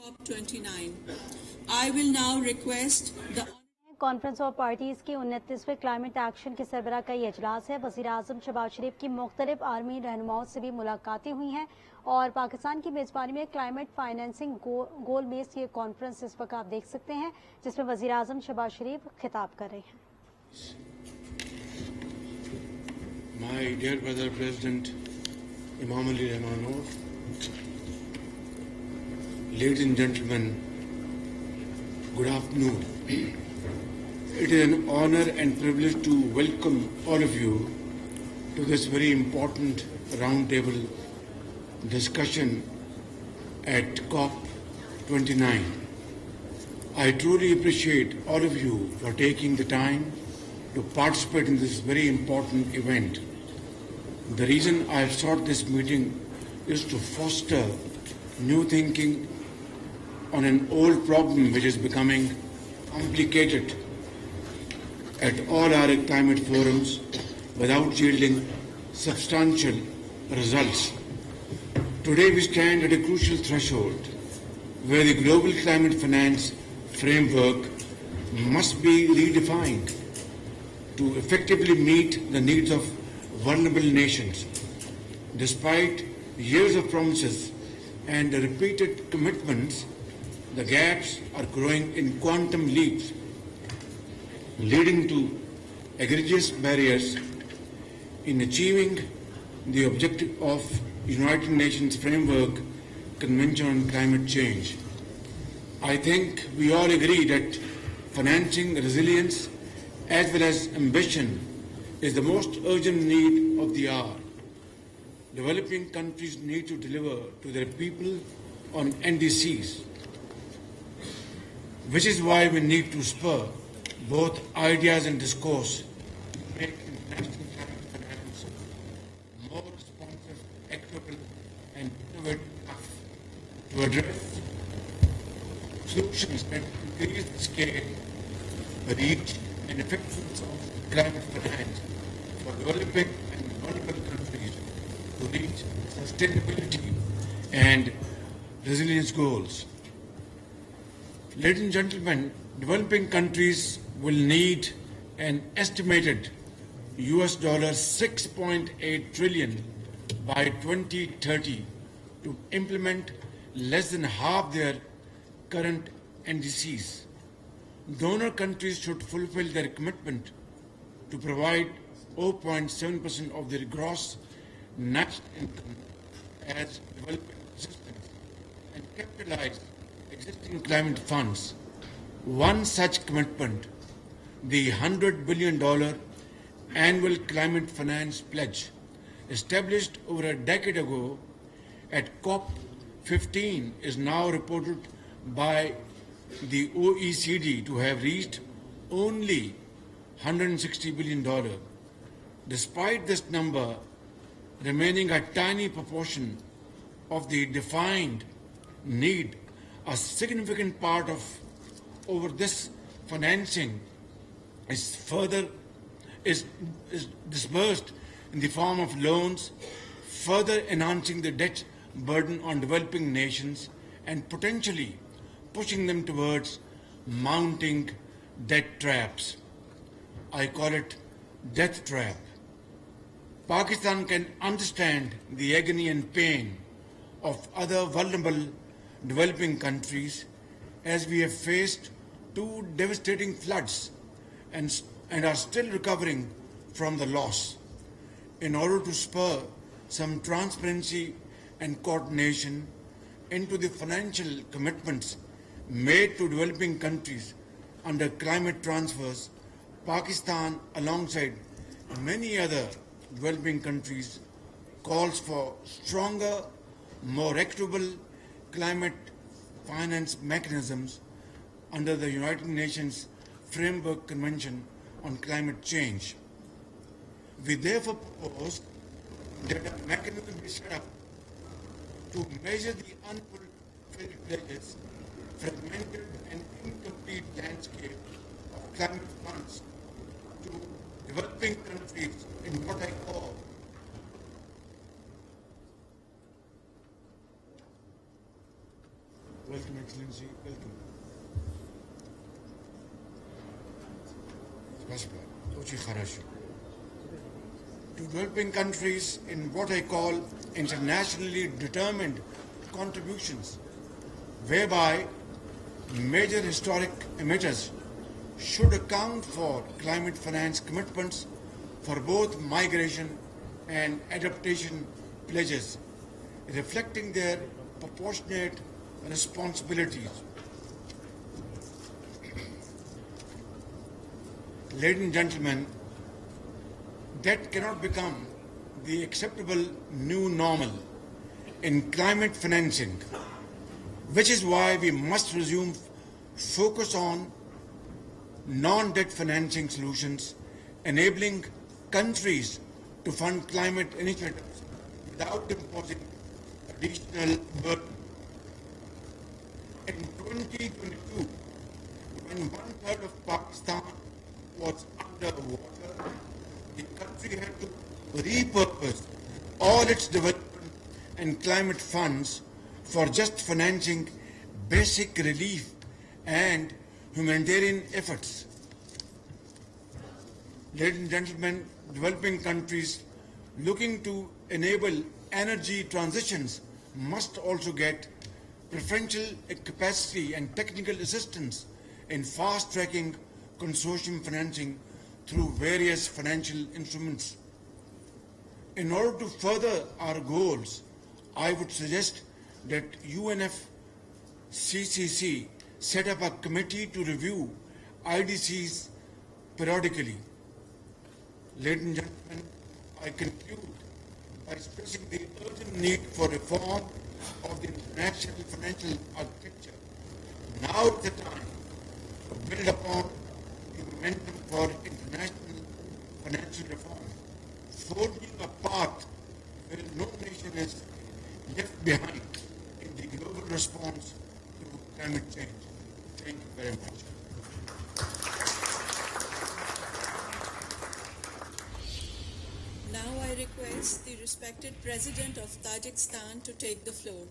29. I will now request the conference of parties की 29वें climate action के सरबराह का ये इजलास है। वज़ीर आज़म शहबाज शरीफ की मुख्तलिफ आर्मी रहनुमाओं से भी मुलाकातें हुई हैं और पाकिस्तान की मेज़बानी में क्लाइमेट फाइनेंसिंग गोल बेस्ड ये कॉन्फ्रेंस इस वक्त आप देख सकते हैं, जिसमें वज़ीर आज़म शहबाज शरीफ खिताब कर रहे हैं। My dear brother President Imam Ali Rahmanov, ladies and gentlemen, good afternoon. It is an honor and privilege to welcome all of you to this very important roundtable discussion at COP29. I truly appreciate all of you for taking the time to participate in this very important event. The reason I have sought this meeting is to foster new thinking on an old problem which is becoming complicated at all our climate forums without yielding substantial results. Today we stand at a crucial threshold where the global climate finance framework must be redefined to effectively meet the needs of vulnerable nations. Despite years of promises and repeated commitments, the gaps are growing in quantum leaps, leading to egregious barriers in achieving the objective of United Nations Framework Convention on Climate Change. I think we all agree that financing resilience as well as ambition is the most urgent need of the hour. Developing countries need to deliver to their people on NDCs, which is why we need to spur both ideas and discourse to make international climate finance more responsive, equitable, and innovative enough to address solutions that increase the scale, reach, and effectiveness of climate finance for developing and vulnerable countries to reach sustainability and resilience goals. Ladies and gentlemen, developing countries will need an estimated $6.8 trillion by 2030 to implement less than half their current NDCs. Donor countries should fulfill their commitment to provide 0.7% of their gross national income as development assistance and capitalize existing climate funds. One such commitment, the $100 billion annual climate finance pledge, established over a decade ago at COP15, is now reported by the OECD to have reached only $160 billion. Despite this number remaining a tiny proportion of the defined need, a significant part of over this financing is disbursed in the form of loans, further enhancing the debt burden on developing nations and potentially pushing them towards mounting debt traps. I call it death trap. Pakistan can understand the agony and pain of other vulnerable developing countries as we have faced two devastating floods and are still recovering from the loss. In order to spur some transparency and coordination into the financial commitments made to developing countries under climate transfers, Pakistan, alongside many other developing countries, calls for stronger, more equitable climate finance mechanisms under the United Nations Framework Convention on Climate Change. We therefore propose that a mechanism be set up to measure the unfulfilled pledges, fragmented and incomplete landscape of climate funds to developing countries in what I call Welcome, Excellency. Welcome. To developing countries in what I call internationally determined contributions, whereby major historic emitters should account for climate finance commitments for both migration and adaptation pledges, reflecting their proportionate responsibilities. Ladies and gentlemen, debt cannot become the acceptable new normal in climate financing, which is why we must resume focus on non-debt financing solutions, enabling countries to fund climate initiatives without imposing additional burden. In 2022, when one-third of Pakistan was underwater, the country had to repurpose all its development and climate funds for just financing basic relief and humanitarian efforts. Ladies and gentlemen, developing countries looking to enable energy transitions must also get preferential capacity and technical assistance in fast-tracking consortium financing through various financial instruments. In order to further our goals, I would suggest that UNFCCC set up a committee to review IDCs periodically. Ladies and gentlemen, I conclude by stressing the urgent need for reform of the international financial architecture. Now is the time to build upon the momentum for international financial reform, forging a path where no nation is left behind in the global response to climate change. Thank you very much. Now I request the respected President of Tajikistan to take the floor.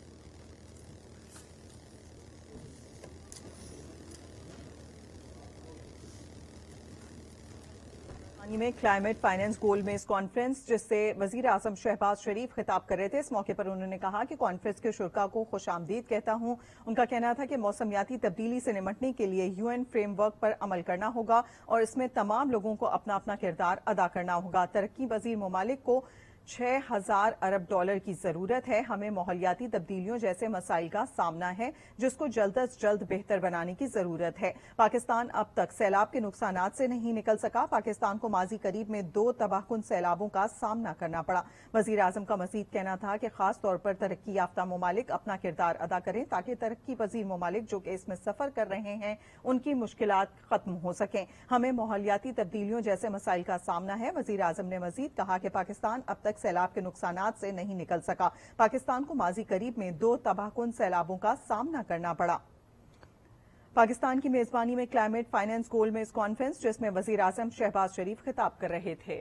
में climate finance गोल में इस conference जिससे वजीर आजम शहबाज शरीफ खिताब कर रहे थे, इस मौके पर उन्होंने कहा कि कॉन्फ्रेंस के शुरा को खुशामदीद कहता हूं। उनका कहना था कि मौसमियाती तब्दीली से निपटने के लिए यूएन फ्रेमवर्क पर अमल करना होगा और इसमें तमाम लोगों को अपना अपना किरदार अदा करना होगा। तरक्की पजीर ममालिक को 6,000 अरब डॉलर की जरूरत है। हमें माहौलियाती तब्दीलियों जैसे मसाइल का सामना है जिसको जल्द अज जल्द बेहतर बनाने की जरूरत है। पाकिस्तान अब तक सैलाब के नुकसानात से नहीं निकल सका। पाकिस्तान को माजी करीब में 2 तबाहकुन सैलाबों का सामना करना पड़ा। वजीर आजम का मजीद कहना था कि खास तौर पर तरक्की याफ्ता ममालिक अपना किरदार अदा करें ताकि तरक्की पजीर ममालिक जो कि इसमें सफर कर रहे हैं उनकी मुश्किलात खत्म हो सकें। हमें माहौलियाती तब्दीलियों जैसे मसाइल का सामना है। वजीर आजम ने मजीद कहा कि पाकिस्तान अब तक सैलाब के नुकसानात से नहीं निकल सका। पाकिस्तान को माजी करीब में 2 तबाहकुन सैलाबों का सामना करना पड़ा। पाकिस्तान की मेजबानी में क्लाइमेट फाइनेंस गोल में इस कॉन्फ्रेंस जिसमें वजीर आजम शहबाज शरीफ खिताब कर रहे थे।